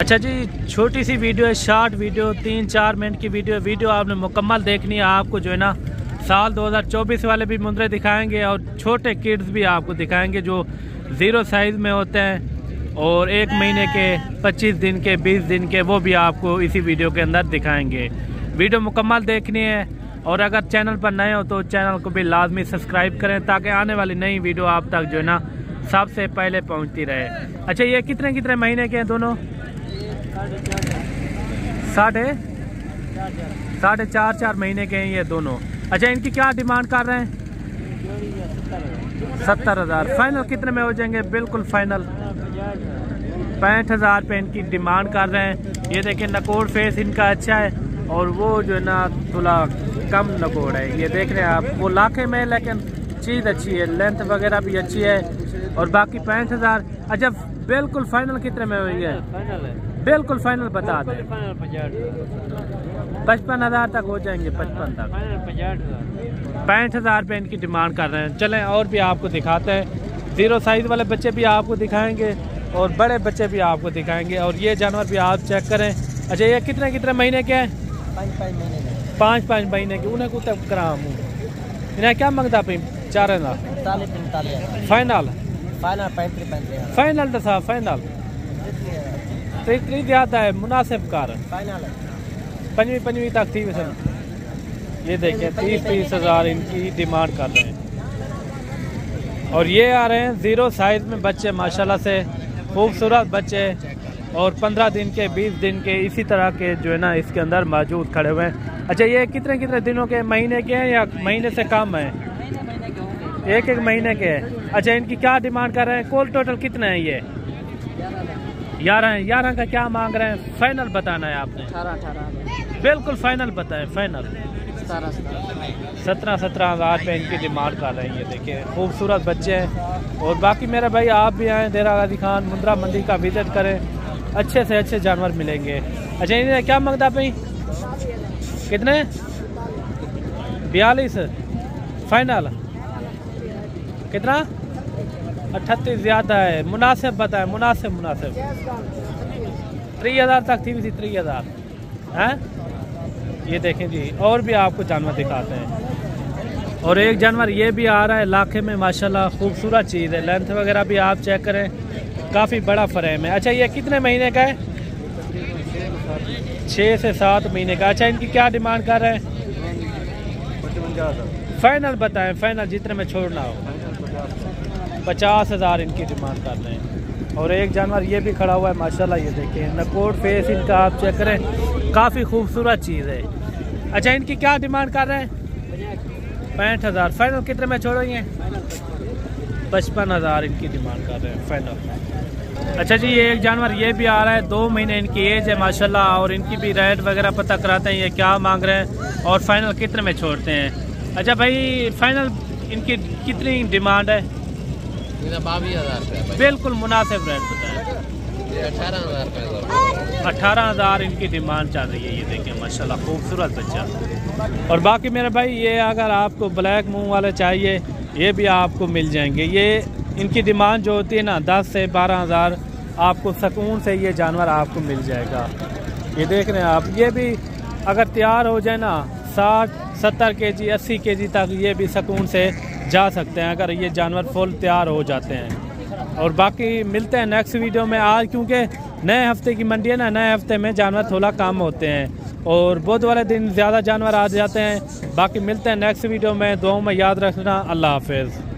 अच्छा जी, छोटी सी वीडियो है, शॉर्ट वीडियो, 3-4 मिनट की वीडियो आपने मुकम्मल देखनी है। आपको जो है ना साल 2024 वाले भी मुंदरे दिखाएंगे और छोटे किड्स भी आपको दिखाएंगे जो 0 साइज़ में होते हैं और 1 महीने के, 25 दिन के, 20 दिन के, वो भी आपको इसी वीडियो के अंदर दिखाएंगे। वीडियो मुकम्मल देखनी है और अगर चैनल पर नए हो तो चैनल को भी लाजमी सब्सक्राइब करें ताकि आने वाली नई वीडियो आप तक जो है ना सबसे पहले पहुंचती रहे। अच्छा, ये कितने महीने के हैं दोनों? 4.5 महीने के हैं ये दोनों। अच्छा, इनकी क्या डिमांड कर रहे हैं? 70,000। फाइनल कितने में हो जाएंगे? बिल्कुल फाइनल 65,000 पे इनकी डिमांड कर रहे हैं। ये देखिए नकोड़ फेस इनका अच्छा है और वो जो है ना थोड़ा कम नकोड़ है। ये देख रहे हैं आप, वो लाखे में लेकिन चीज़ अच्छी है, लेंथ वगैरह भी अच्छी है और बाकी 65,000। अच्छा, बिल्कुल फाइनल कितने में हुई है? बिल्कुल फाइनल बता दें। 55,000 तक हो जाएंगे, 55 तक। 65,000 पे इनकी डिमांड कर रहे हैं। चलें और भी आपको दिखाते हैं। 0 साइज़ वाले बच्चे भी आपको दिखाएंगे और बड़े बच्चे भी आपको दिखाएंगे और ये जानवर भी आप चेक करें। अच्छा, ये कितने महीने के हैं? 5 महीने के। उन्हें कुछ करा इन्हें क्या मंगता पी? 4,000 फाइनल दसा फाइनल तो इतनी ज़्यादा है, मुनासिब कार 5वीं तक थी वैसे। ये देखिए 30,000 इनकी डिमांड कर रहे हैं और ये आ रहे हैं 0 साइज़ में बच्चे, माशाल्लाह से खूबसूरत बच्चे और 15 दिन के, 20 दिन के, इसी तरह के जो है ना इसके अंदर मौजूद खड़े हुए हैं। अच्छा, ये कितने दिनों के, महीने के हैं या महीने से कम है? 1 महीने के हैं। अच्छा, इनकी क्या डिमांड कर रहे हैं? कुल टोटल कितने हैं ये? 11 का क्या मांग रहे हैं? फाइनल बताना है आपने। 18 बिल्कुल फाइनल बताएं। फाइनल 17,000 पे इनकी डिमांड कर रहे हैं। ये देखिए खूबसूरत बच्चे हैं और बाकी मेरे भाई आप भी आएँ देरा गाजी खान मुंद्रा मंडी का विजिट करें, अच्छे से अच्छे जानवर मिलेंगे। अच्छा, इन्हें क्या मांगता भाई? कितने? 42 फाइनल। कितना? 38 ज़्यादा है, मुनासिब बताएं। मुनासिब 3,000 तक थी, 3,000 हैं। ये देखें जी, और भी आपको जानवर दिखाते हैं और एक जानवर ये भी आ रहा है लाखे में, माशाल्लाह खूबसूरत चीज़ है। लेंथ वगैरह भी आप चेक करें, काफ़ी बड़ा फ्रेम है। अच्छा, ये कितने महीने का है? 6 से 7 महीने का। अच्छा, इनकी क्या डिमांड कर रहे हैं? 55,000 फाइनल बताएं, फाइनल जितने में छोड़ना हो। 50,000 इनकी डिमांड कर रहे हैं और एक जानवर ये भी खड़ा हुआ है, माशाल्लाह। ये देखिए नकोड़ फेस इनका आप चेक करें, काफ़ी खूबसूरत चीज़ है। अच्छा, इनकी क्या डिमांड कर रहे हैं? 65,000। फाइनल कितने में छोड़ेंगे? 55,000 इनकी डिमांड कर रहे हैं फाइनल। अच्छा जी, ये एक जानवर ये भी आ रहा है, 2 महीने इनकी एज है माशाल्लाह और इनकी भी रेट वगैरह पता कराते हैं ये क्या मांग रहे हैं और फाइनल कितने में छोड़ते हैं। अच्छा भाई, फाइनल इनकी कितनी डिमांड है? 22,000 बिल्कुल मुनासिब रेट बताएं। 18,000 इनकी डिमांड चल रही है। ये देखिए माशाल्लाह खूबसूरत बच्चा। और बाकी मेरे भाई ये अगर आपको ब्लैक मुंह वाले चाहिए ये भी आपको मिल जाएंगे। ये इनकी डिमांड जो होती है ना 10 से 12,000, आपको सुकून से ये जानवर आपको मिल जाएगा। ये देख रहे हैं आप, ये भी अगर तैयार हो जाए ना 60-70 kg 80 kg तक ये भी सुकून से जा सकते हैं अगर ये जानवर फुल तैयार हो जाते हैं। और बाकी मिलते हैं नेक्स्ट वीडियो में। आज क्योंकि नए हफ्ते की मंडी है ना, नए हफ्ते में जानवर थोड़ा कम होते हैं और बुध वाले दिन ज़्यादा जानवर आ जाते हैं। बाकी मिलते हैं नेक्स्ट वीडियो में। दुआओं में याद रखना। अल्लाह हाफिज़।